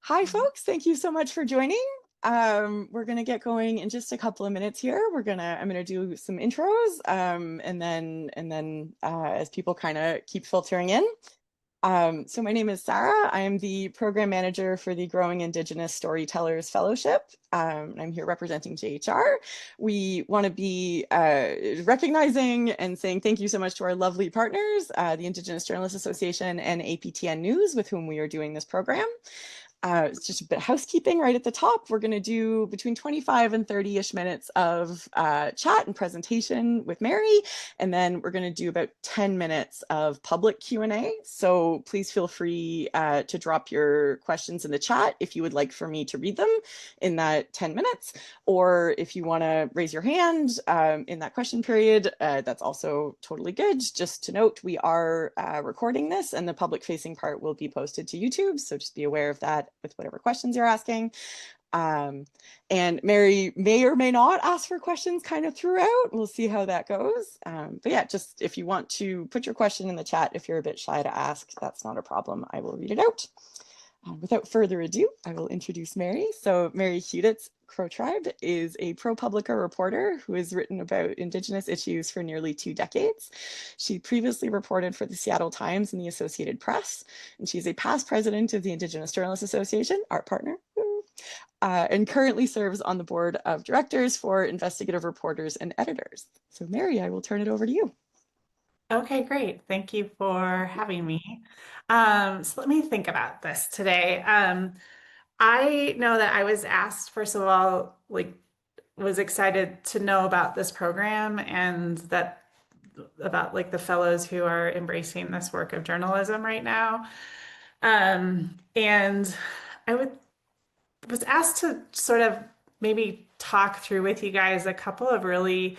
Hi, folks. Thank you so much for joining. We're going to get going in just a couple of minutes here. I'm going to do some intros, and then as people kind of keep filtering in. So my name is Sarah. I am the program manager for the Growing Indigenous Storytellers Fellowship. I'm here representing JHR. We want to be recognizing and saying thank you so much to our lovely partners, the Indigenous Journalists Association and APTN News, with whom we are doing this program. It's just a bit of housekeeping right at the top. We're going to do between 25 and 30-ish minutes of chat and presentation with Mary, and then we're going to do about 10 minutes of public Q&A. So please feel free to drop your questions in the chat if you would like for me to read them in that 10 minutes, or if you want to raise your hand in that question period, that's also totally good. Just to note, we are recording this, and the public-facing part will be posted to YouTube, so just be aware of that with whatever questions you're asking. And Mary may or may not ask for questions kind of throughout. We'll see how that goes. But yeah, just if you want to put your question in the chat, if you're a bit shy to ask, that's not a problem. I will read it out. Without further ado, I will introduce Mary. So Mary Hudetz, Crow Tribe, is a ProPublica reporter who has written about Indigenous issues for nearly 2 decades. She previously reported for the Seattle Times and the Associated Press, and she's a past president of the Indigenous Journalists Association, our partner, and currently serves on the board of directors for Investigative Reporters and Editors. So Mary, I will turn it over to you. Okay, great. Thank you for having me. So let me think about this today. I know that I was asked, first of all, was excited to know about this program and about the fellows who are embracing this work of journalism right now. And was asked to sort of maybe talk through with you guys a couple of really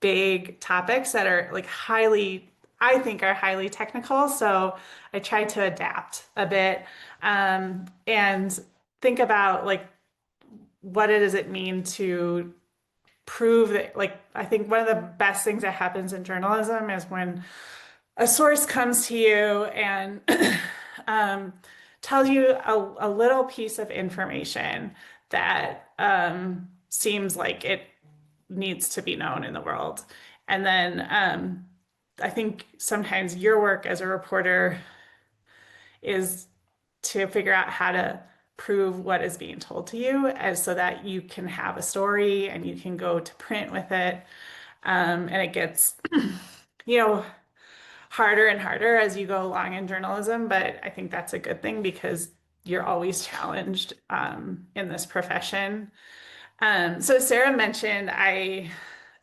big topics that are I think are highly technical. So I tried to adapt a bit and think about what does it mean to prove that, I think one of the best things that happens in journalism is when a source comes to you and tells you a little piece of information that seems like it needs to be known in the world. And then I think sometimes your work as a reporter is to figure out how to prove what is being told to you, as so that you can have a story and you can go to print with it. And it gets, harder and harder as you go along in journalism. But I think that's a good thing because you're always challenged in this profession. So Sarah mentioned I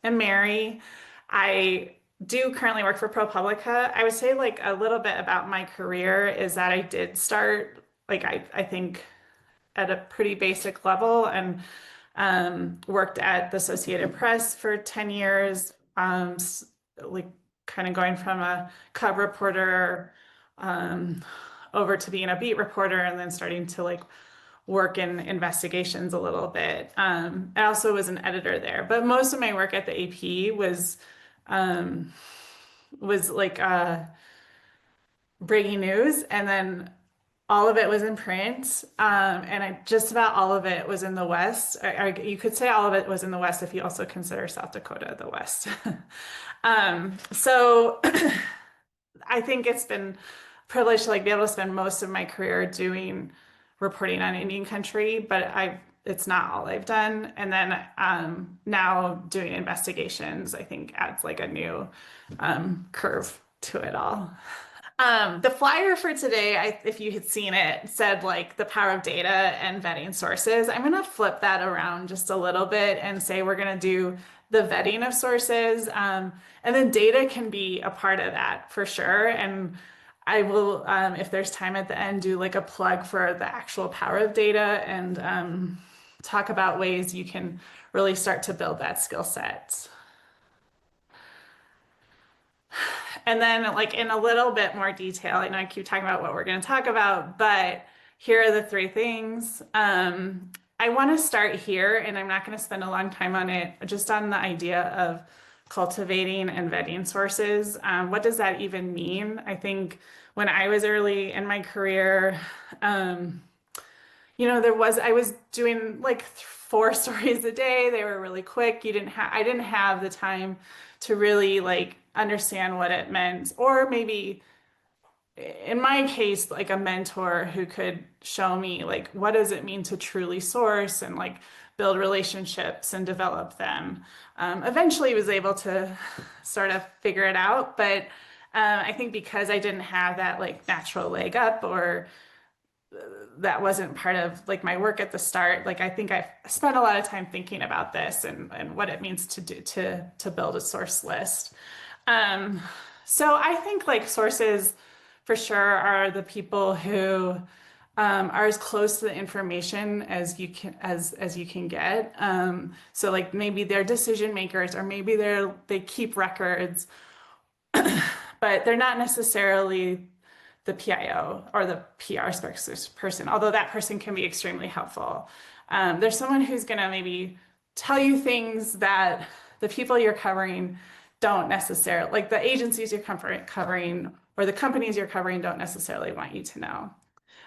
am Mary. I do currently work for ProPublica. I would say a little bit about my career is that I did start I think at a pretty basic level and worked at the Associated Press for 10 years, kind of going from a cub reporter over to being a beat reporter and then starting to work in investigations a little bit. I also was an editor there, but most of my work at the AP was breaking news, and then all of it was in print, and just about all of it was in the West. You could say all of it was in the West if you also consider South Dakota the West. So I think it's been a privilege to be able to spend most of my career doing reporting on Indian country, but it's not all I've done. And then now doing investigations, I think adds a new curve to it all. The flyer for today, if you had seen it, said the power of data and vetting sources. I'm going to flip that around just a little bit and say we're going to do the vetting of sources. And then data can be a part of that for sure. And I will, if there's time at the end, do a plug for the actual power of data and talk about ways you can really start to build that skill set. And then in a little bit more detail, I know I keep talking about what we're going to talk about, but here are the 3 things. I want to start here, and I'm not going to spend a long time on it, just on the idea of cultivating and vetting sources. What does that even mean? I think when I was early in my career, I was doing like four stories a day. They were really quick. I didn't have the time to really like understand what it meant, or maybe in my case, like a mentor who could show me like what does it mean to truly source and like build relationships and develop them. Eventually was able to sort of figure it out, but I think because I didn't have that like natural leg up, or that wasn't part of like my work at the start. Like I think I spent a lot of time thinking about this and what it means to do to build a source list. Um, so I think like sources for sure are the people who are as close to the information as you can get. So like maybe they're decision makers, or maybe they keep records, but they're not necessarily the PIO or the PR person, although that person can be extremely helpful. There's someone who's going to maybe tell you things that the people you're covering don't necessarily, like the agencies you're covering or the companies you're covering don't necessarily want you to know.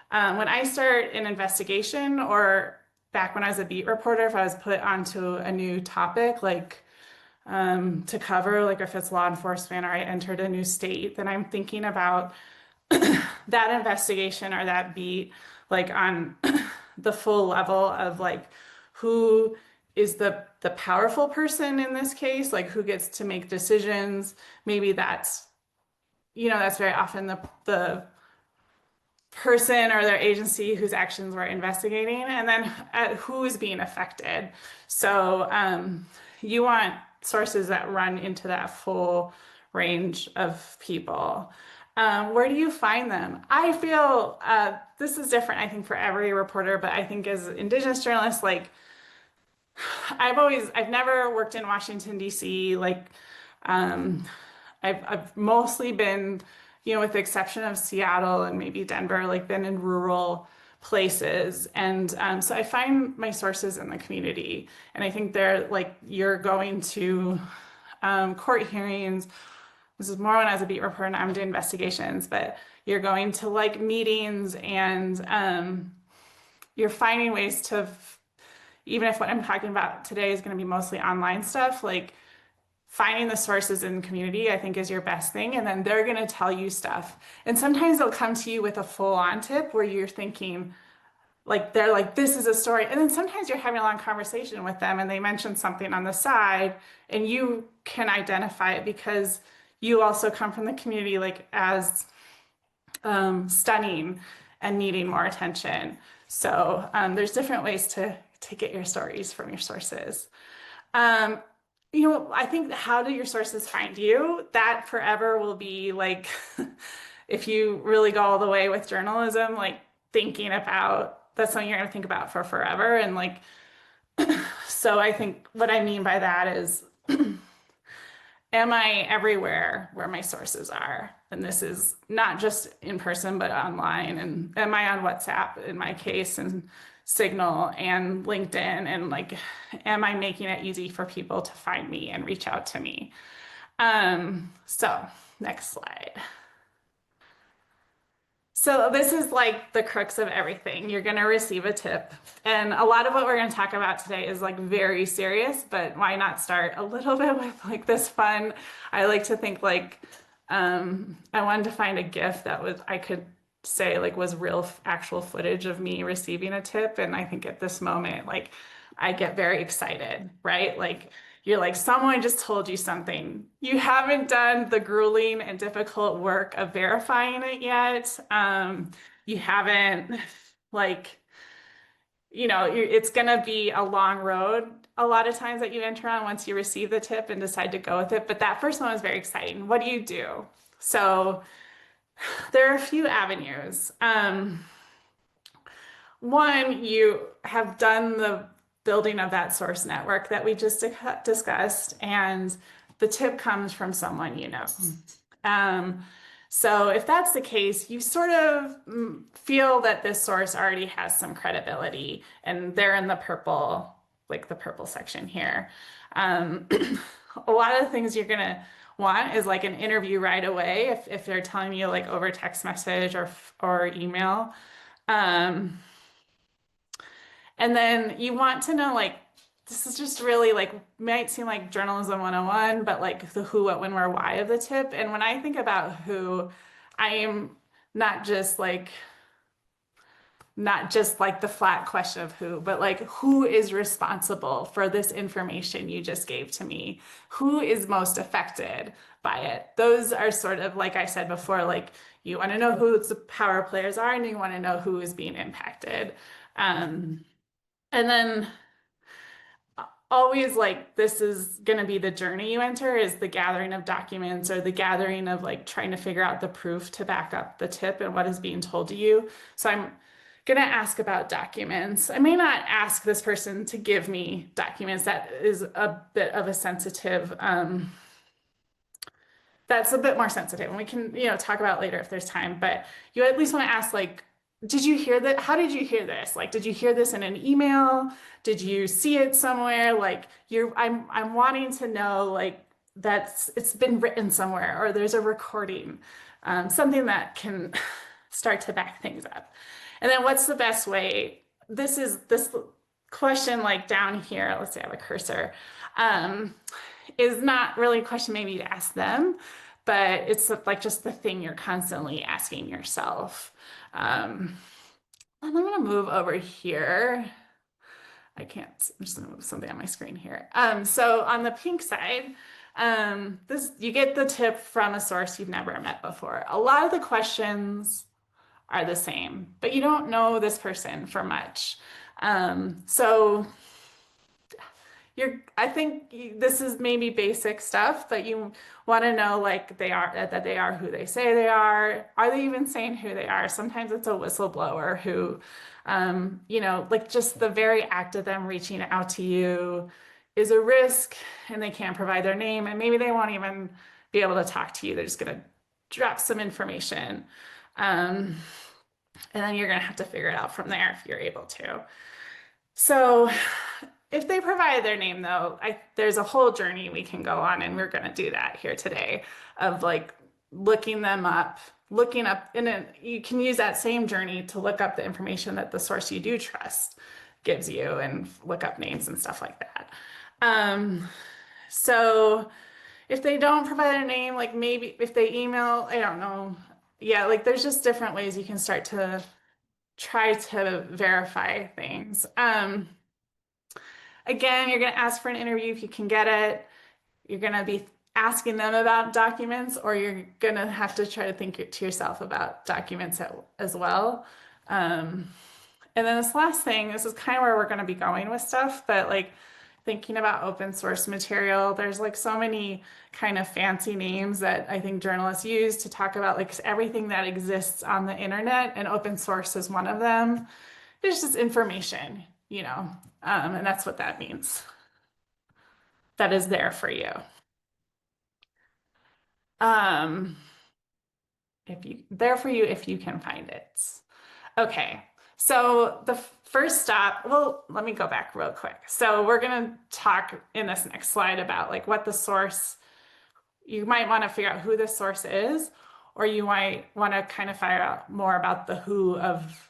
When I start an investigation, or back when I was a beat reporter, if I was put onto a new topic, like to cover, like if it's law enforcement or I entered a new state, then I'm thinking about that investigation or that beat, like on the full level of like who is the powerful person in this case, like who gets to make decisions. Maybe that's very often the person or their agency whose actions we're investigating, and then who is being affected. So you want sources that run into that full range of people. Where do you find them? I feel this is different, I think, for every reporter, but I think as Indigenous journalists, like I've never worked in Washington, D.C. Like um, I've mostly been, with the exception of Seattle and maybe Denver, like been in rural places. And so I find my sources in the community. And I think they're like, you're going to court hearings. This is more when I was a beat reporter and I'm doing investigations, but you're going to like meetings, and you're finding ways to, even if what I'm talking about today is going to be mostly online stuff, like finding the sources in the community, I think is your best thing. And then they're going to tell you stuff. And sometimes they'll come to you with a full on tip where you're thinking, like, they're like, this is a story. And then sometimes you're having a long conversation with them and they mention something on the side and you can identify it because you also come from the community, like, as stunning and needing more attention. So there's different ways to get your stories from your sources. I think how do your sources find you? That forever will be like, if you really go all the way with journalism, like thinking about, that's something you're going to think about for forever. And like, so I think what I mean by that is, am I everywhere where my sources are? And this is not just in person, but online. And am I on WhatsApp in my case, and Signal and LinkedIn? And like, am I making it easy for people to find me and reach out to me? So next slide. So this is like the crux of everything. You're going to receive a tip. And a lot of what we're going to talk about today is like very serious, but why not start a little bit with like this fun? I like to think like I wanted to find a GIF that I could say like was real actual footage of me receiving a tip. And I think at this moment, like I get very excited, right? Like you're like, someone just told you something. You haven't done the grueling and difficult work of verifying it yet. You haven't, like, it's going to be a long road a lot of times that you enter on once you receive the tip and decide to go with it. But that first one was very exciting. What do you do? So there are a few avenues. One, you have done the building of that source network that we just discussed, and the tip comes from someone you know. So if that's the case, you sort of feel that this source already has some credibility, and they're in the purple, like the purple section here. A lot of the things you're gonna want is like an interview right away if they're telling you like over text message or email. And then you want to know, like, this is just really like, might seem like journalism 101, but like the who, what, when, where, why of the tip. And when I think about who, I am not just like, not just like the flat question of who, but like who is responsible for this information you just gave to me? Who is most affected by it? Those are sort of, like I said before, like you want to know who the power players are and you want to know who is being impacted. And then always like this is going to be the journey you enter is the gathering of documents or the gathering of like trying to figure out the proof to back up the tip and what is being told to you. So I'm going to ask about documents. I may not ask this person to give me documents. That is a bit of a sensitive, that's a bit more sensitive and we can, talk about it later if there's time, but you at least want to ask like, did you hear that? How did you hear this? Like, did you hear this in an email? Did you see it somewhere? Like I'm wanting to know like it's been written somewhere or there's a recording, something that can start to back things up. And then what's the best way? This question like down here, let's say I have a cursor, is not really a question maybe to ask them, but it's like just the thing you're constantly asking yourself. And I'm gonna move over here. I'm just gonna move something on my screen here. So on the pink side, you get the tip from a source you've never met before. A lot of the questions are the same, but you don't know this person for much. So I think this is maybe basic stuff, but you want to know like that they are who they say they are. Are they even saying who they are? Sometimes it's a whistleblower who, like just the very act of them reaching out to you is a risk and they can't provide their name and maybe they won't even be able to talk to you. They're just going to drop some information. And then you're going to have to figure it out from there if you're able to. So if they provide their name, though, there's a whole journey we can go on, and we're going to do that here today of like looking them up, and you can use that same journey to look up the information that the source you do trust gives you and look up names and stuff like that. So if they don't provide their name, like maybe if they email, I don't know. Yeah, like there's just different ways you can start to try to verify things. Again, you're going to ask for an interview if you can get it. You're going to be asking them about documents, or you're going to have to try to think to yourself about documents as well. And then this last thing, this is kind of where we're going to be going with stuff, but like thinking about open source material, there's like so many kind of fancy names that I think journalists use to talk about like everything that exists on the internet, and open source is one of them. It's just information, and that's what that means. That is there for you. If you can find it. Okay, so the first stop, well, let me go back real quick. So we're gonna talk in this next slide about like what the source, you might wanna figure out who the source is, or you might wanna kind of figure out more about the who of,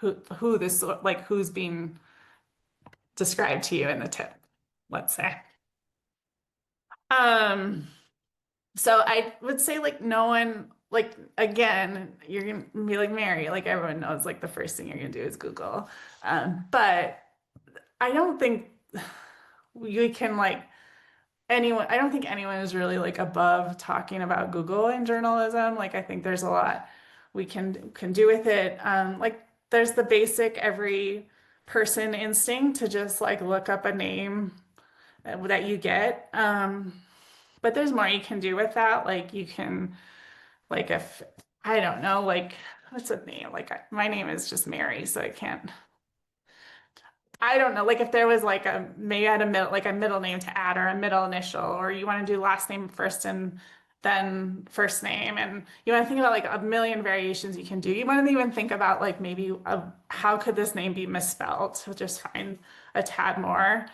who this, like who's being described to you in the tip, let's say. So I would say like no one, like again, you're gonna be like Mary, like everyone knows like the first thing you're gonna do is Google. But I don't think you can like anyone, I don't think anyone is really like above talking about Google in journalism. Like I think there's a lot we can do with it. Like there's the basic every person instinct to just like look up a name that you get. But there's more you can do with that. Like you can, like if, I don't know, like what's a name? Like my name is just Mary, so I don't know, like if there was like maybe I had a middle name to add or a middle initial, or you want to do last name first and then first name, and you want to think about like a million variations you can do. You want to even think about like maybe how could this name be misspelled? So just find a tad more.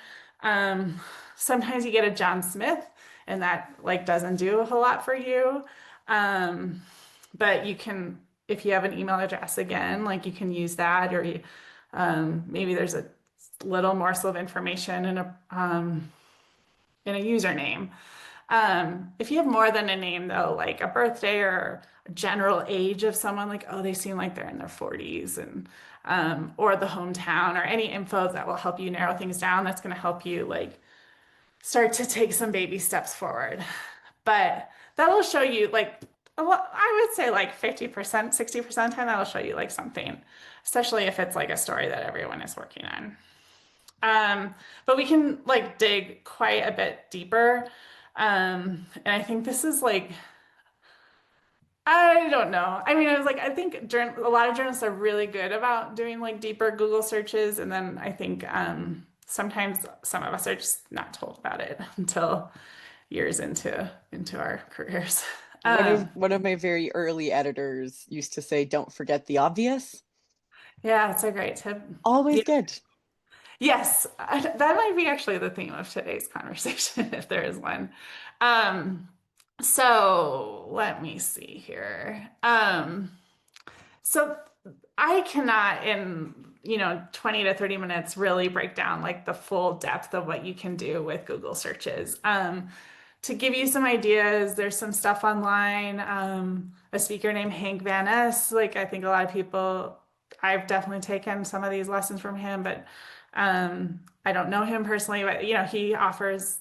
Sometimes you get a John Smith, and that like doesn't do a whole lot for you. But you can, if you have an email address again, like you can use that, or Maybe there's a little morsel of information in a username. If you have more than a name though, like a birthday or a general age of someone, like, oh, they seem like they're in their 40s, and or the hometown, or any info that will help you narrow things down, that's going to help you like start to take some baby steps forward. But that'll show you like, well, I would say like 50%, 60% of the time that'll show you like something, especially if it's like a story that everyone is working on. But we can like dig quite a bit deeper. And I think this is like, I don't know. I mean, I was like, I think a lot of journalists are really good about doing like deeper Google searches. And then I think sometimes some of us are just not told about it until years into our careers. One of my very early editors used to say, "Don't forget the obvious." Yeah, it's a great tip. Always Yeah. good. Yes, that might be actually the theme of today's conversation, if there is one. Um, so let me see here. So I cannot in, 20 to 30 minutes really break down like the full depth of what you can do with Google searches. To give you some ideas, there's some stuff online. A speaker named Hank Van Ness, like I think a lot of people, I've definitely taken some of these lessons from him, but I don't know him personally, but he offers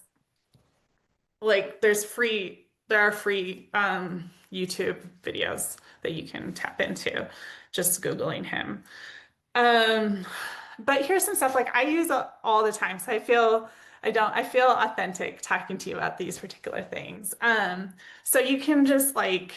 like there are free YouTube videos that you can tap into just Googling him. Um, but here's some stuff like I use all the time. So I feel authentic talking to you about these particular things. So you can just like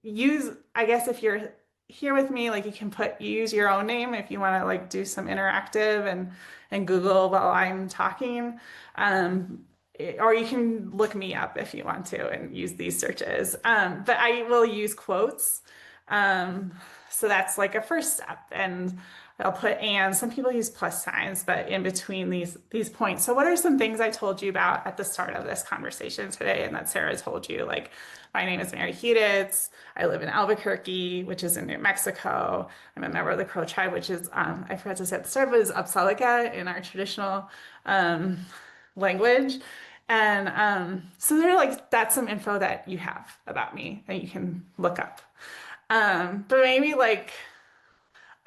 use, I guess if you're here with me, like you can use your own name if you want to like do some interactive and Google while I'm talking. Or you can look me up if you want to and use these searches. But I will use quotes. So that's like a first step. And I'll put and. Some people use plus signs, but in between these points. So what are some things I told you about at the start of this conversation today and that Sarah told you? Like, my name is Mary Hudetz. I live in Albuquerque, which is in New Mexico. I'm a member of the Crow tribe, which is, I forgot to say at the start, but is Apsaaloke in our traditional language. And so they're like, that's some info that you have about me that you can look up. But maybe like,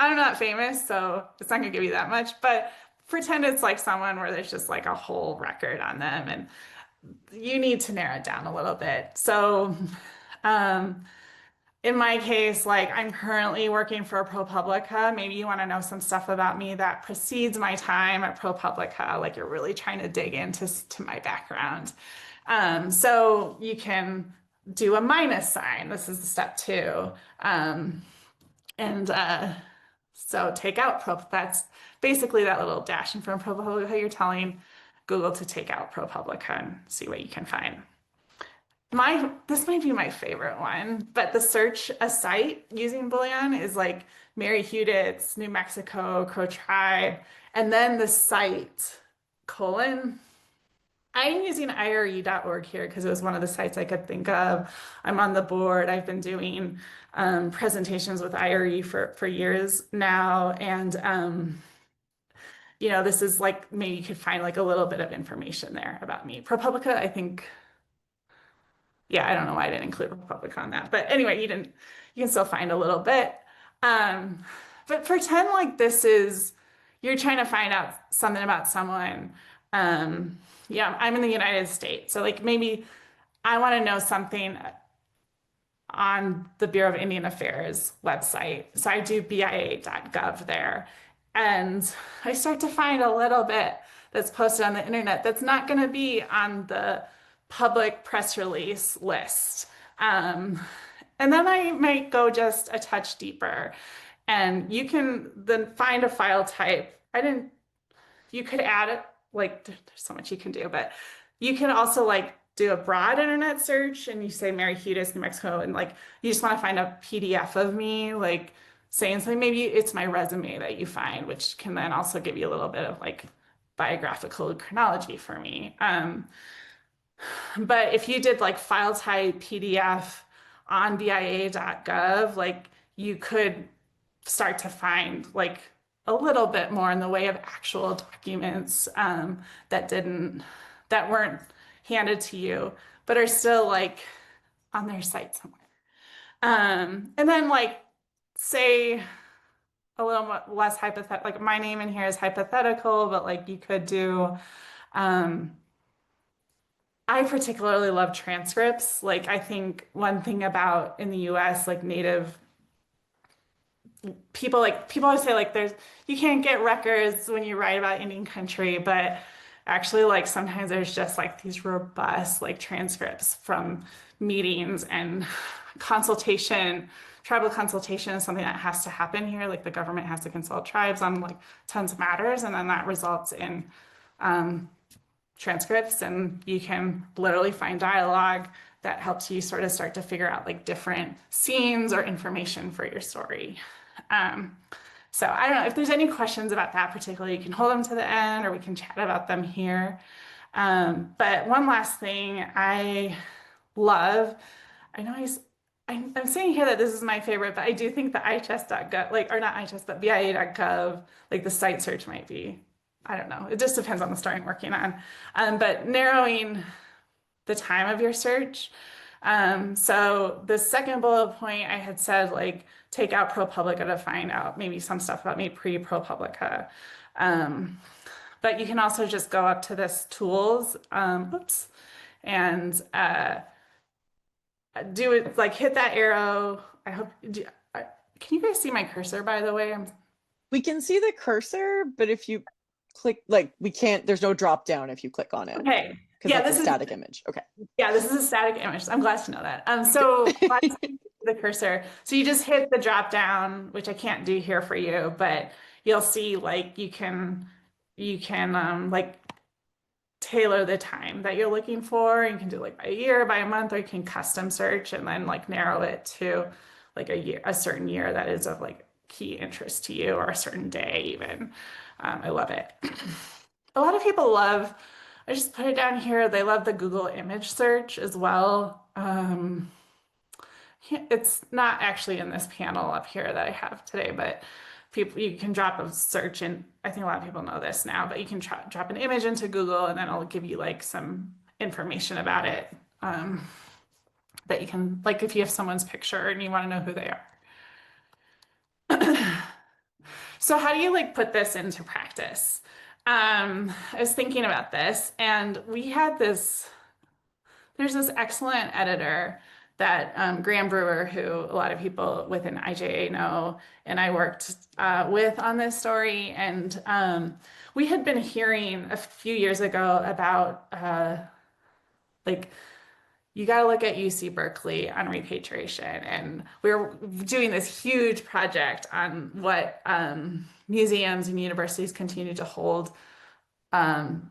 I'm not famous, so it's not gonna give you that much, but pretend it's like someone where there's just like a whole record on them and you need to narrow it down a little bit. So, in my case, like I'm currently working for ProPublica. Maybe you want to know some stuff about me that precedes my time at ProPublica, like you're really trying to dig into my background. So you can do a minus sign. This is step 2. So take out that's basically that little dash in front of ProPublica. You're telling Google to take out ProPublica and see what you can find. This might be my favorite one, but the search a site using Boolean is like Mary Hudetz, New Mexico, Crow tribe, and then the site : I'm using ire.org here because it was one of the sites I could think of. I'm on the board. I've been doing presentations with IRE for years now. And, this is like, maybe you could find like a little bit of information there about me. ProPublica, I think, yeah, I don't know why I didn't include ProPublica on that. But anyway, you can still find a little bit. But pretend like you're trying to find out something about someone. Yeah, I'm in the United States. So like maybe I want to know something on the Bureau of Indian Affairs website. So I do BIA.gov there. And I start to find a little bit that's posted on the internet that's not going to be on the public press release list. And then I might go just a touch deeper. And you can then find a file type. You could add it, like there's so much you can do, but you can also like do a broad internet search and you say Mary Hudetz, New Mexico, and like you just want to find a PDF of me, like saying something. Maybe it's my resume that you find, which can then also give you a little bit of like biographical chronology for me. But if you did like file type PDF on BIA.gov, like you could start to find like a little bit more in the way of actual documents that weren't handed to you, but are still like on their site somewhere. And then like say a little less hypothetical, like my name in here is hypothetical, but like you could do, um, I particularly love transcripts. Like I think one thing about in the US, like Native people, like people always say like there's you can't get records when you write about Indian country, but actually like sometimes there's just like these robust like transcripts from meetings and consultation. Tribal consultation is something that has to happen here. Like the government has to consult tribes on like tons of matters, and then that results in transcripts, and you can literally find dialogue that helps you sort of start to figure out like different scenes or information for your story. So I don't know if there's any questions about that particularly, you can hold them to the end or we can chat about them here. But one last thing I love, I know I'm saying here that this is my favorite, but I do think the IHS.gov, like, or not IHS, but BIA.gov, like the site search might be, I don't know. It just depends on the story I'm working on. But narrowing the time of your search. So the second bullet point I had said, like, take out ProPublica to find out maybe some stuff about me pre-ProPublica. But you can also just go up to this tools, oops, and do it, like hit that arrow. I hope, can you guys see my cursor, by the way? We can see the cursor, but if you click, like, we can't, there's no drop down if you click on it. Okay. Because Yeah, that's a static image. Okay. Yeah, this is a static image. I'm glad to know that. So the cursor. So you just hit the drop down, which I can't do here for you, but you'll see like you can like tailor the time that you're looking for. You can do like by a year, by a month, or you can custom search and then like narrow it to like a certain year that is of like key interest to you, or a certain day even. I love it. A lot of people love, I just put it down here, they love the Google image search as well. It's not actually in this panel up here that I have today, but you can drop a search in. I think a lot of people know this now, but you can drop an image into Google and then it'll give you like some information about it, that you can, like if you have someone's picture and you want to know who they are. So how do you like put this into practice? I was thinking about this, and we had there's this excellent editor that Graham Brewer, who a lot of people within IJA know, and I worked with on this story. And we had been hearing a few years ago about like, you got to look at UC Berkeley on repatriation. And we were doing this huge project on what museums and universities continue to hold from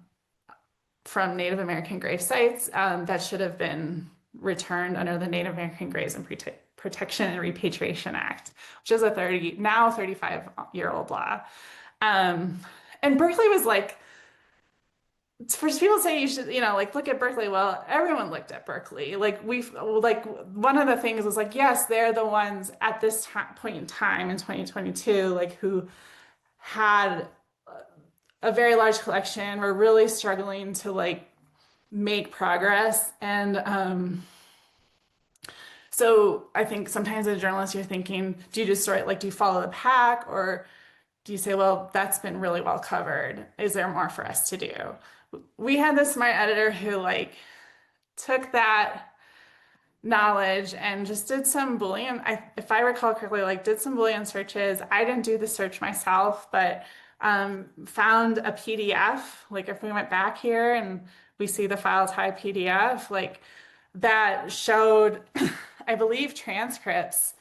Native American grave sites that should have been returned under the Native American Graves and Protection and Repatriation Act, which is a 35-year-old law. And Berkeley was like, for people say you should, like look at Berkeley. Well, everyone looked at Berkeley. Like one of the things was like, yes, they're the ones at this point in time in 2022, like who had a very large collection, were really struggling to like make progress. And so I think sometimes as a journalist, you're thinking, do you just sort of like, do you follow the pack, or do you say, well, that's been really well covered. Is there more for us to do? We had this smart editor who like took that knowledge and just did some Boolean, if I recall correctly, like did some Boolean searches. I didn't do the search myself, but found a PDF. Like if we went back here and we see the file type PDF, like that showed, I believe, transcripts,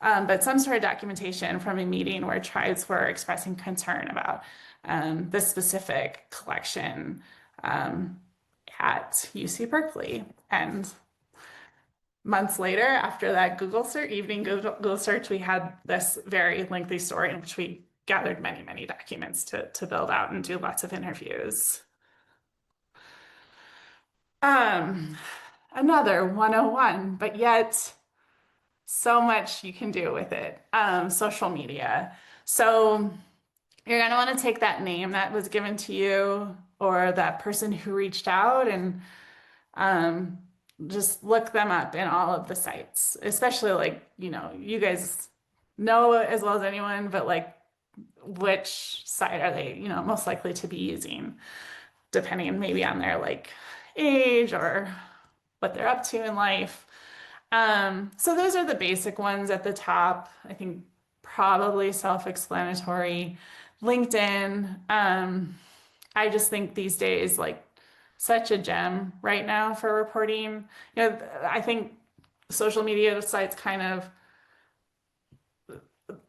but some sort of documentation from a meeting where tribes were expressing concern about the specific collection at UC Berkeley. And months later, after that evening Google search, we had this very lengthy story in which we gathered many, many documents to build out and do lots of interviews. Another 101, but yet so much you can do with it. Social media. So you're going to want to take that name that was given to you or that person who reached out and um, just look them up in all of the sites, especially like, you guys know as well as anyone, but like which site are they, most likely to be using, depending maybe on their like age or what they're up to in life. So those are the basic ones at the top. I think probably self-explanatory. LinkedIn, I just think these days, like such a gem right now for reporting. I think social media sites kind of,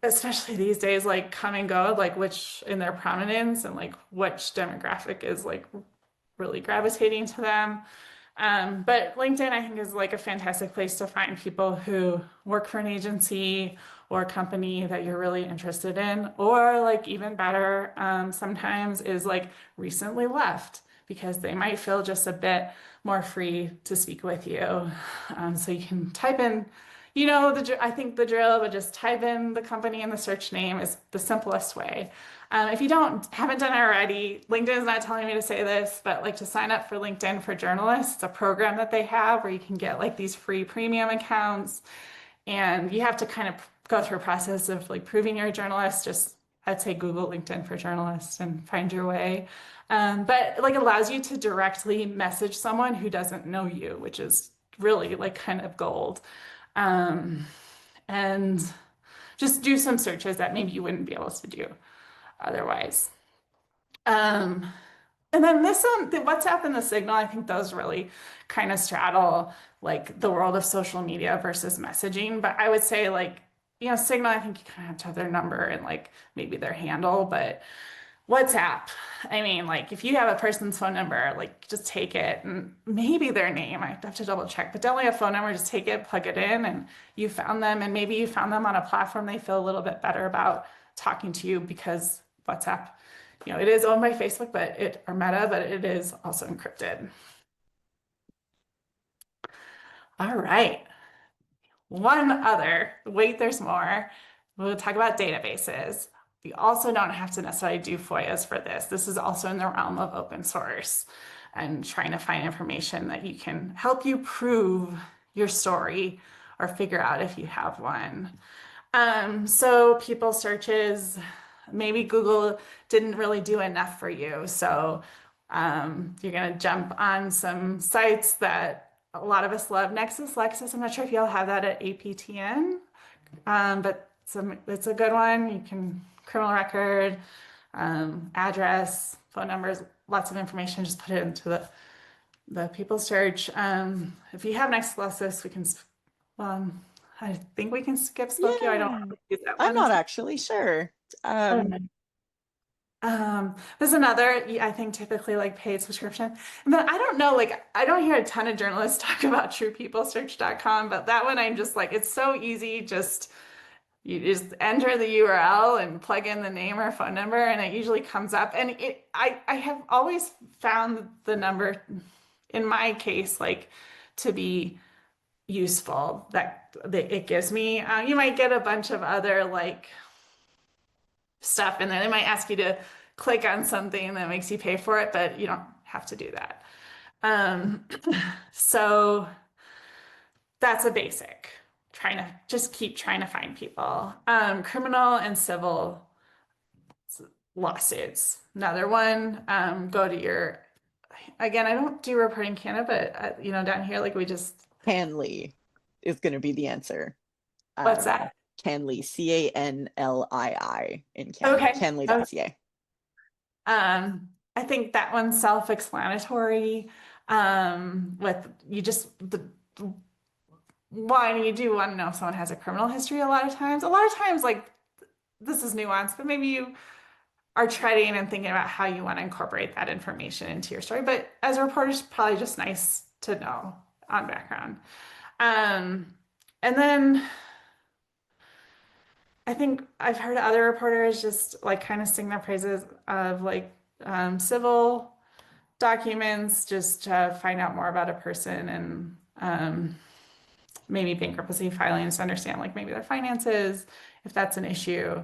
especially these days, like come and go, like which in their prominence and like which demographic is like really gravitating to them. But LinkedIn, I think, is like a fantastic place to find people who work for an agency or a company that you're really interested in, or like even better, sometimes is like recently left because they might feel just a bit more free to speak with you. So you can type in, I think the drill, but just type in the company and the search name is the simplest way. If you haven't done it already, LinkedIn is not telling me to say this, but like to sign up for LinkedIn for Journalists, it's a program that they have where you can get like these free premium accounts, and you have to kind of go through a process of like proving you're a journalist. Just I'd say Google LinkedIn for Journalists and find your way. But like allows you to directly message someone who doesn't know you, which is really like kind of gold. And just do some searches that maybe you wouldn't be able to do otherwise. Um, and then this one, the WhatsApp and the Signal, I think those really kind of straddle like the world of social media versus messaging. But I would say like, Signal, I think you kind of have to have their number and like maybe their handle, but WhatsApp, I mean, like if you have a person's phone number, like just take it and maybe their name. I have to double check, but definitely a phone number, just take it, plug it in, and you found them. And maybe you found them on a platform they feel a little bit better about talking to you because WhatsApp, it is owned by Facebook, or Meta, but it is also encrypted. All right. One other, wait, there's more. We'll talk about databases. You also don't have to necessarily do FOIAs for this. This is also in the realm of open source and trying to find information that you can help you prove your story or figure out if you have one. So people searches, maybe Google didn't really do enough for you. So you're going to jump on some sites that a lot of us love. Nexus, Lexis, I'm not sure if y'all have that at APTN, but it's a good one. You can, criminal record, address, phone numbers, lots of information, just put it into the people search. If you have Nexus, Lexis, we can, I think we can skip Spokeo. I don't Yeah, use that I'm one. not actually sure. There's another, I think typically like paid subscription. But I don't know, like I don't hear a ton of journalists talk about truepeoplesearch.com, but that one I'm just like, it's so easy. You just enter the URL and plug in the name or phone number and it usually comes up. And I have always found the number in my case, like to be useful that it gives me. You might get a bunch of other like stuff in there. They might ask you to click on something that makes you pay for it, but you don't have to do that. Um, so that's a basic. Keep trying to find people. Criminal and civil lawsuits. Another one. Go to again, I don't do reporting Canada, but down here, like we just. Canly is going to be the answer. What's that? Canly, Canlii in Canada, Okay. canly.ca. I think that one's self-explanatory. With one, you do want to know if someone has a criminal history a lot of times. A lot of times, like this is nuanced, but maybe you are treading and thinking about how you want to incorporate that information into your story. But as a reporter, it's probably just nice to know on background. And then I think I've heard other reporters just like kind of sing their praises of like civil documents just to find out more about a person and maybe bankruptcy filings to understand like maybe their finances, if that's an issue.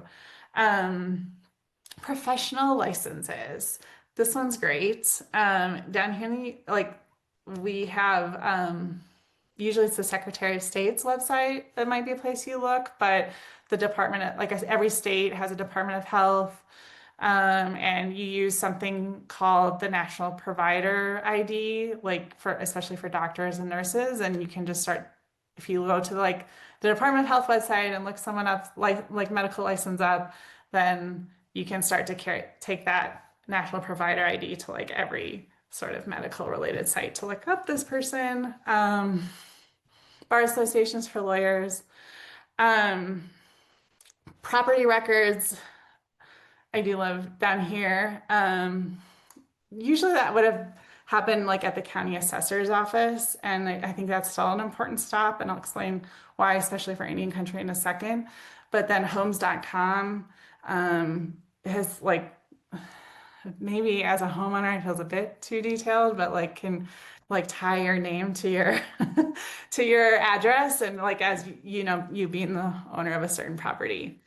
Professional licenses. This one's great. Down here, we have, usually it's the Secretary of State's website that might be a place you look, but the Department of, like every state has a Department of Health, and you use something called the National Provider ID, especially for doctors and nurses, and you can just start, if you go to the Department of Health website and look someone up, like medical license up, then you can start to take that National Provider ID to every sort of medical related site to look up this person. Bar associations for lawyers, um, property records. I do love down here. Usually that would have happened at the county assessor's office, and I think that's still an important stop, and I'll explain why, especially for Indian country in a second. But then homes.com has maybe as a homeowner it feels a bit too detailed, but can tie your name to your to your address, and as you being the owner of a certain property.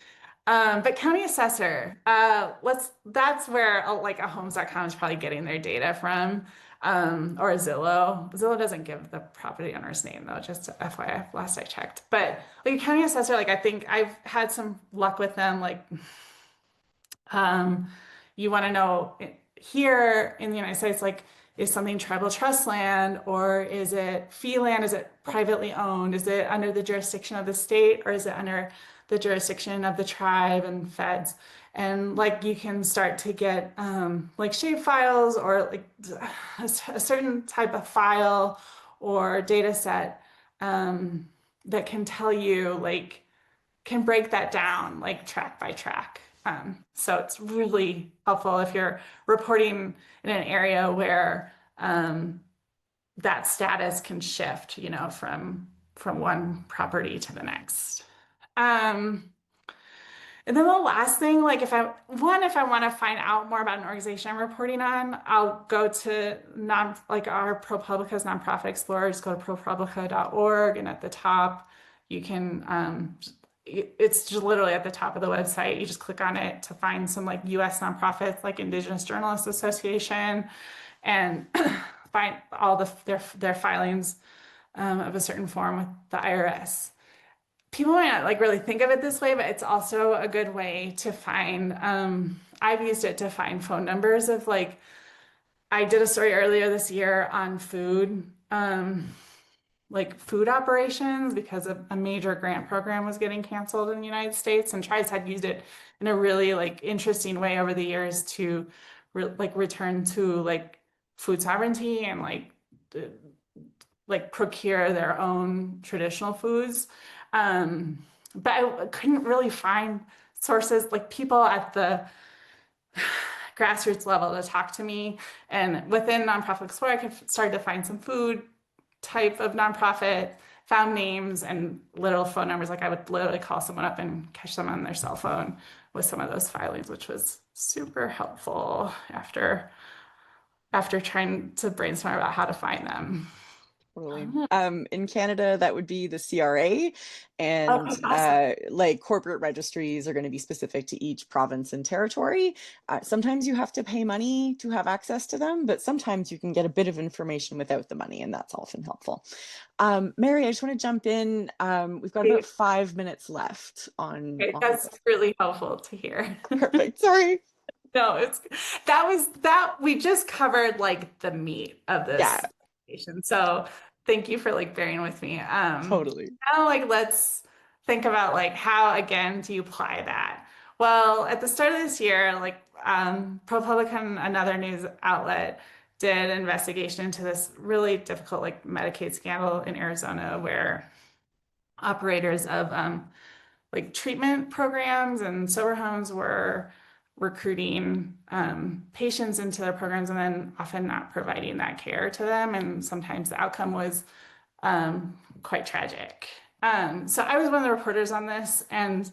But county assessor, that's where a homes.com is probably getting their data from, or a Zillow. Zillow doesn't give the property owner's name though, just FYI, last I checked. But county assessor, I think I've had some luck with them. You want to know here in the United States, is something tribal trust land, or is it fee land? Is it privately owned? Is it under the jurisdiction of the state, or is it under the jurisdiction of the tribe and feds? And you can start to get shape files, or a certain type of file or data set that can tell you, can break that down track by track. So it's really helpful if you're reporting in an area where that status can shift, from one property to the next. And then the last thing, if I want to find out more about an organization I'm reporting on, I'll go to our ProPublica's Nonprofit Explorer. Just go to ProPublica.org, and at the top, you can, it's just literally at the top of the website. You just click on it to find some US nonprofits like Indigenous Journalists Association, and find all their filings of a certain form with the IRS. People might not really think of it this way, but it's also a good way to find, I've used it to find phone numbers of I did a story earlier this year on food, food operations, because a major grant program was getting canceled in the United States, and tribes had used it in a really interesting way over the years to return to food sovereignty and procure their own traditional foods. But I couldn't really find sources, people at the grassroots level to talk to me. And within Nonprofit Explorer, I could start to find some food type of nonprofit, found names and literal phone numbers. I would literally call someone up and catch them on their cell phone with some of those filings, which was super helpful after trying to brainstorm about how to find them. Totally. In Canada, that would be the CRA, and awesome. Corporate registries are going to be specific to each province and territory. Sometimes you have to pay money to have access to them, but sometimes you can get a bit of information without the money, and that's often helpful. Mary, I just want to jump in. We've got about 5 minutes left on. That's really helpful to hear. Perfect. Sorry. No, we just covered the meat of this. Yeah. So thank you for like bearing with me. Totally. Now let's think about how again do you apply that? Well, at the start of this year, ProPublica, another news outlet, did an investigation into this really difficult Medicaid scandal in Arizona, where operators of treatment programs and sober homes were recruiting patients into their programs and then often not providing that care to them. And sometimes the outcome was quite tragic. So I was one of the reporters on this, and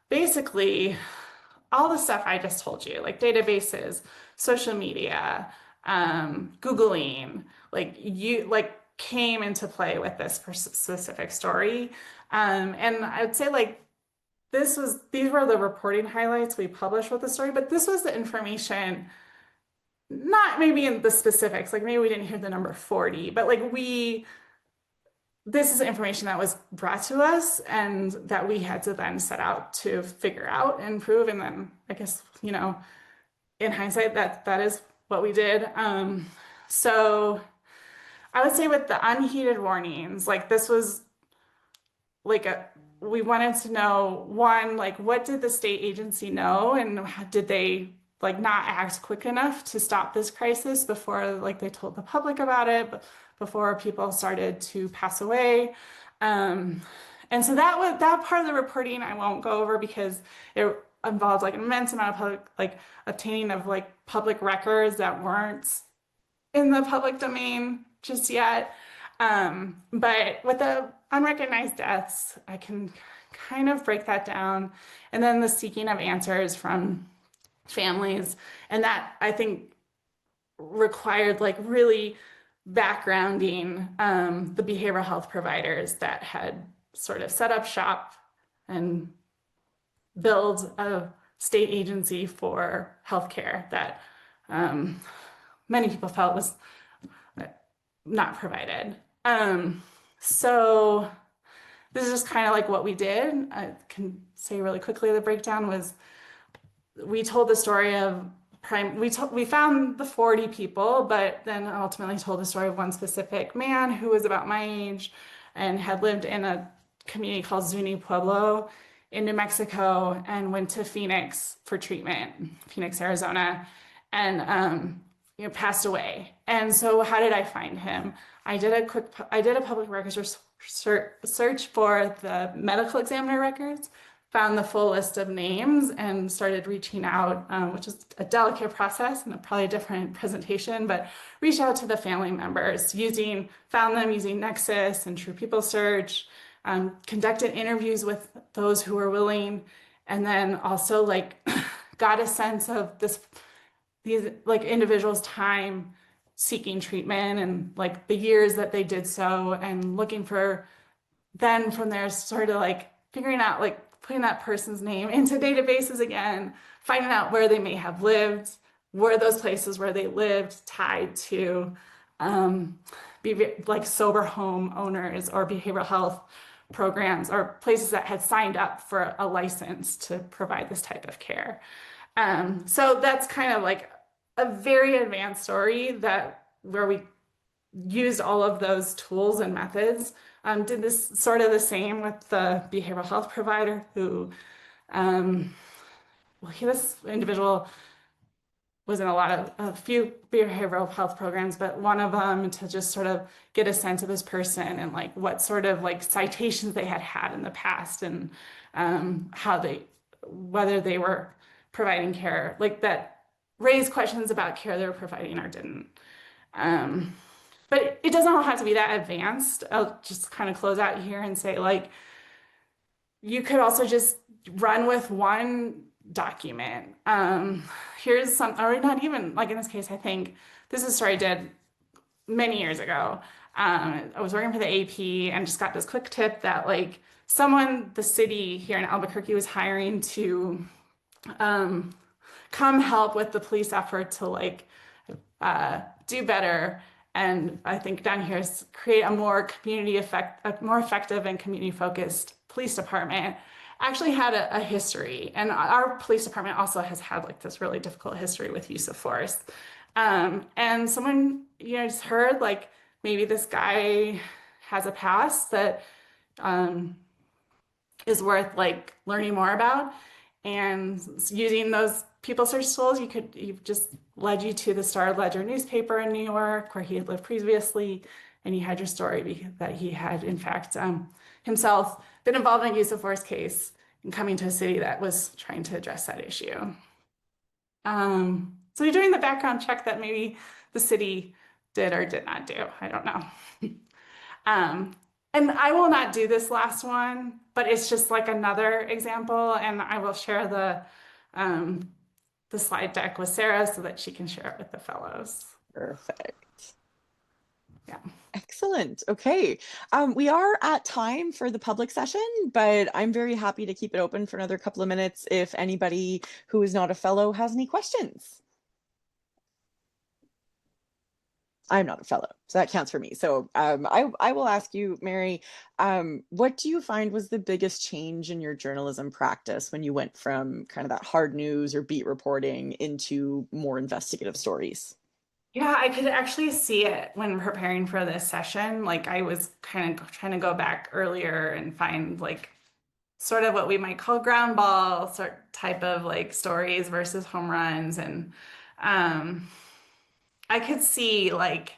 basically all the stuff I just told you, databases, social media, Googling, came into play with this specific story. And I would say these were the reporting highlights we published with the story, but this was the information, not maybe in the specifics, like maybe we didn't hear the number 40, but like this is information that was brought to us and that we had to then set out to figure out and prove. And then I guess, in hindsight, that is what we did. So I would say with the unheeded warnings, like this was like we wanted to know, one, like what did the state agency know and did they like not act quick enough to stop this crisis before like they told the public about it, before people started to pass away. And so that part of the reporting I won't go over because it involved like an immense amount of public, like obtaining of like public records that weren't in the public domain just yet. But with the unrecognized deaths, I can kind of break that down. And then the seeking of answers from families. And that I think required like really backgrounding the behavioral health providers that had sort of set up shop and build a state agency for healthcare that many people felt was not provided. So this is just kind of like what we did. I can say really quickly the breakdown was we told the story of we found the 40 people, but then ultimately told the story of one specific man who was about my age and had lived in a community called Zuni Pueblo in New Mexico and went to Phoenix for treatment, Phoenix, Arizona, and passed away. And so how did I find him? I did a public records search for the medical examiner records, found the full list of names and started reaching out, which is a delicate process and probably a different presentation, but reached out to the family members found them using Nexus and True People Search, conducted interviews with those who were willing, and then also like got a sense of these like individuals' time seeking treatment and like the years that they did so, and looking for then from there sort of like figuring out like putting that person's name into databases again, finding out where they may have lived, were those places where they lived tied to like sober home owners or behavioral health programs or places that had signed up for a license to provide this type of care. So that's kind of like a very advanced story where we used all of those tools and methods. Did this sort of the same with the behavioral health provider who, this individual was in a few behavioral health programs, but one of them to just sort of get a sense of this person and like what sort of like citations they had in the past and whether they were providing care like that raised questions about care they were providing or didn't. But it doesn't all have to be that advanced. I'll just kind of close out here and say like, you could also just run with one document. Here's some, or not even like in this case, I think this is a story I did many years ago. I was working for the AP and just got this quick tip that like the city here in Albuquerque was hiring to come help with the police effort to like do better. And I think down here is create a more effective and community focused police department. Actually had a history, and our police department also has had like this really difficult history with use of force. And someone just heard like maybe this guy has a past that is worth like learning more about, and using those people search tools, you just led you to the Star Ledger newspaper in New York where he had lived previously, and you had your story that he had in fact himself been involved in a use of force case and coming to a city that was trying to address that issue. So you're doing the background check that maybe the city did or did not do. I don't know. And I will not do this last one, but it's just like another example, and I will share the slide deck with Sarah so that she can share it with the fellows. Perfect. Yeah. Excellent. Okay. We are at time for the public session, but I'm very happy to keep it open for another couple of minutes if anybody who is not a fellow has any questions. I'm not a fellow, so that counts for me. So I will ask you, Mary, what do you find was the biggest change in your journalism practice when you went from kind of that hard news or beat reporting into more investigative stories? Yeah, I could actually see it when preparing for this session. Like I was kind of trying to go back earlier and find like sort of what we might call ground ball sort type of like stories versus home runs. And um, I could see like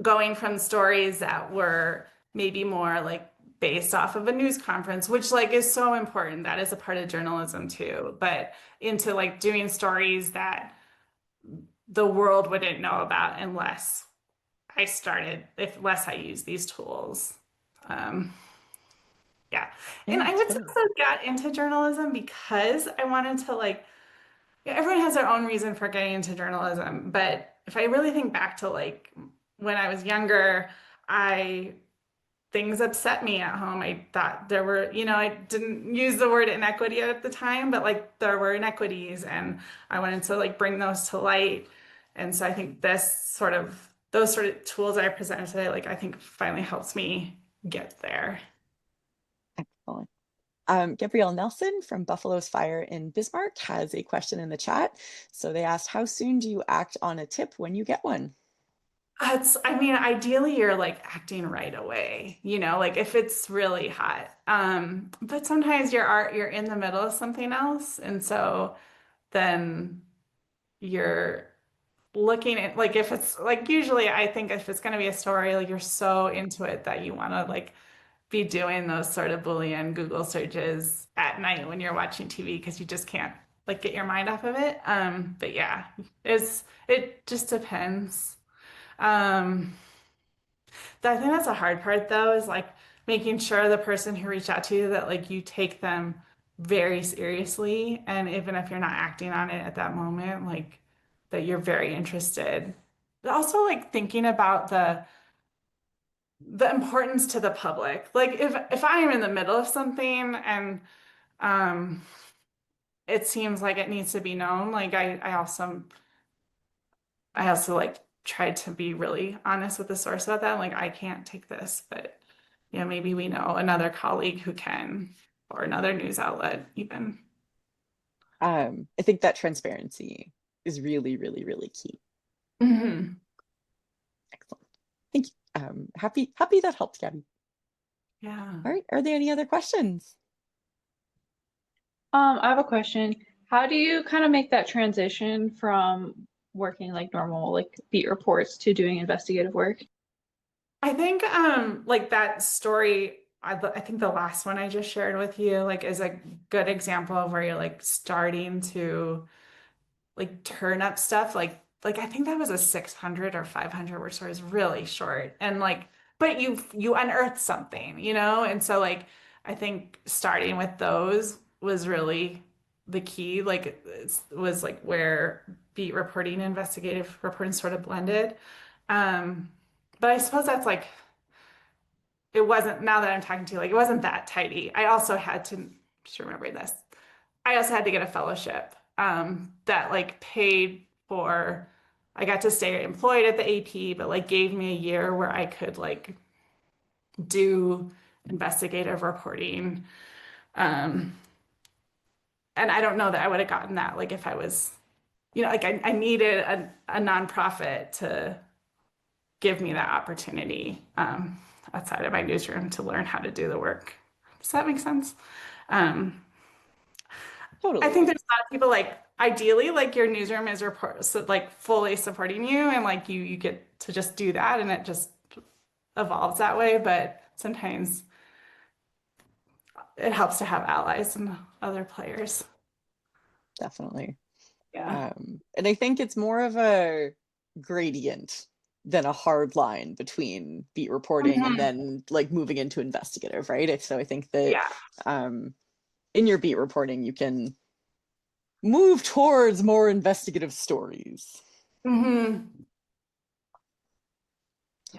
going from stories that were maybe more like based off of a news conference, which like is so important. That is a part of journalism too, but into like doing stories that the world wouldn't know about unless unless I use these tools. Um, yeah. And Yeah, I would say totally. also got into journalism because I wanted to like, yeah, everyone has their own reason for getting into journalism. But if I really think back to like when I was younger, I things upset me at home. I thought there were, I didn't use the word inequity at the time, but like there were inequities and I wanted to like bring those to light. And so I think those sort of tools I presented today, like I think finally helps me get there. Excellent. Gabrielle Nelson from Buffalo's Fire in Bismarck has a question in the chat. So they asked, how soon do you act on a tip when you get one? I mean, ideally you're like acting right away, like if it's really hot. But sometimes you're in the middle of something else. And so then you're looking at like if it's like usually I think if it's going to be a story like you're so into it that you want to like be doing those sort of Boolean Google searches at night when you're watching TV because you just can't like get your mind off of it. But yeah, it just depends. Um, I think that's the hard part though, is like making sure the person who reached out to you that like you take them very seriously. And even if you're not acting on it at that moment, like that you're very interested. But also like thinking about the importance to the public. Like if I am in the middle of something and um it seems like it needs to be known, like I also like tried to be really honest with the source about that. Like, I can't take this, but maybe we know another colleague who can, or another news outlet even. I think that transparency is really, really, really key. Hmm. Excellent. Thank you. Happy that helped, Gabby. Yeah. All right. Are there any other questions? I have a question. How do you kind of make that transition from working like normal, like beat reports to doing investigative work? I think like that story, I think the last one I just shared with you like is a good example of where you're like starting to like turn up stuff like I think that was a 600 or 500 word story. It's really short and like but you unearthed something, and so like I think starting with those was really the key. Like it was like where beat reporting and investigative reporting sort of blended. But I suppose that's like it wasn't, now that I'm talking to you, like it wasn't that tidy. I also had to just remember this. I also had to get a fellowship that like paid for, I got to stay employed at the AP, but like gave me a year where I could like do investigative reporting. Um, and I don't know that I would have gotten that like if I was, like I needed a nonprofit to give me that opportunity outside of my newsroom to learn how to do the work. Does that make sense? Um, I Totally. think there's a lot of people like ideally like your newsroom is like fully supporting you and like you get to just do that and it just evolves that way. But sometimes it helps to have allies and other players. Definitely. Yeah. And I think it's more of a gradient than a hard line between beat reporting and Mhm. then like moving into investigative, right? So I think that Yeah. um, in your beat reporting, you can move towards more investigative stories. Hmm.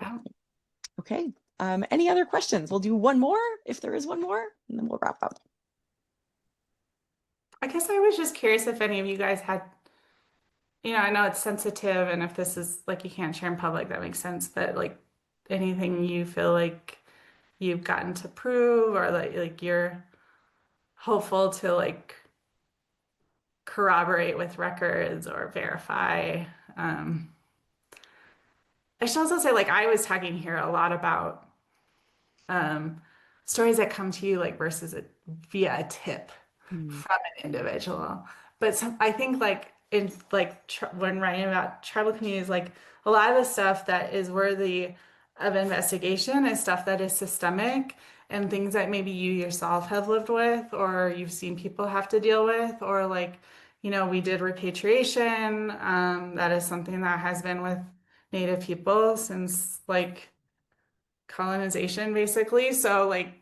Yeah. Okay. Any other questions? We'll do one more if there is one more, and then we'll wrap up. I guess I was just curious if any of you guys had, I know it's sensitive and if this is like you can't share in public, that makes sense, but like anything you feel like you've gotten to prove or like you're hopeful to like corroborate with records or verify. Um, I should also say, like, I was talking here a lot about um, stories that come to you, like, versus via a tip Mm. from an individual. But I think, like, in like when writing about tribal communities, like a lot of the stuff that is worthy of investigation is stuff that is systemic and things that maybe you yourself have lived with or you've seen people have to deal with, or like, we did repatriation. That is something that has been with Native people since like colonization, basically. So like,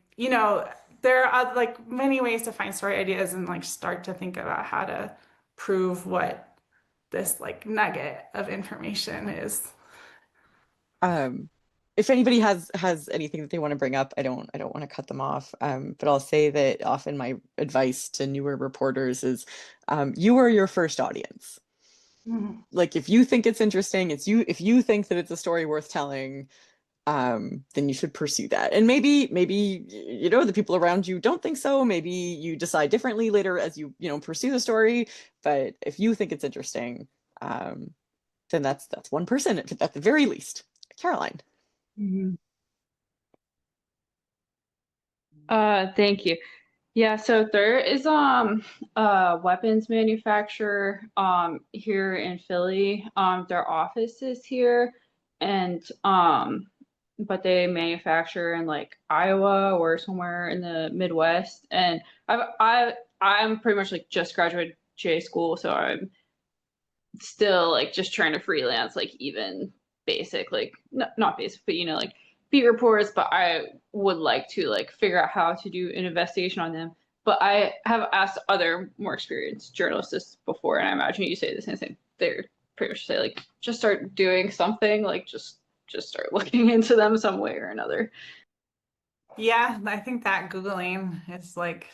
there are like many ways to find story ideas and like start to think about how to prove what this like nugget of information is. Um, if anybody has anything that they want to bring up, I don't want to cut them off. But I'll say that often my advice to newer reporters is, you are your first audience. Mhm. Like if you think it's interesting, if you think that it's a story worth telling, then you should pursue that. And maybe the people around you don't think so. Maybe you decide differently later as you pursue the story. But if you think it's interesting, then that's one person at the very least. Caroline. Mhm. Thank you. Yeah, so there is a weapons manufacturer here in Philly. Their office is here, and but they manufacture in like Iowa or somewhere in the Midwest. And I'm pretty much like just graduated J school, so I'm still like just trying to freelance like even basic, like not basic, but like beat reports. But I would like to like figure out how to do an investigation on them. But I have asked other more experienced journalists before, and I imagine you say the same thing. They're pretty much say like just start doing something, like just start looking into them some way or another. Yeah, I think that Googling is like,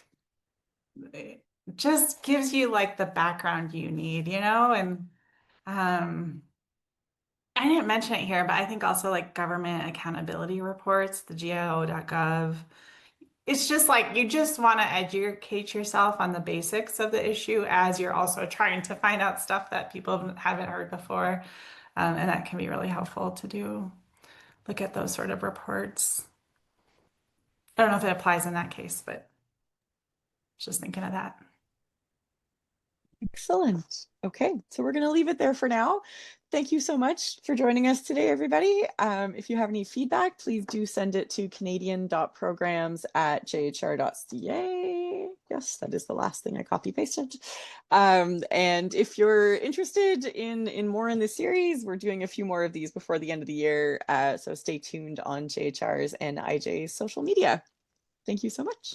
it just gives you like the background you need, and um, I didn't mention it here, but I think also like government accountability reports, the GAO.gov. It's just like you just want to educate yourself on the basics of the issue as you're also trying to find out stuff that people haven't heard before. And that can be really helpful to do, look at those sort of reports. I don't know if it applies in that case, but just thinking of that. Excellent. Okay, so we're going to leave it there for now. Thank you so much for joining us today, everybody. If you have any feedback, please do send it to canadian.programs@jhr.ca. Yes, that is the last thing I copy pasted. And if you're interested in more in this series, we're doing a few more of these before the end of the year. So stay tuned on JHR's and IJ's social media. Thank you so much.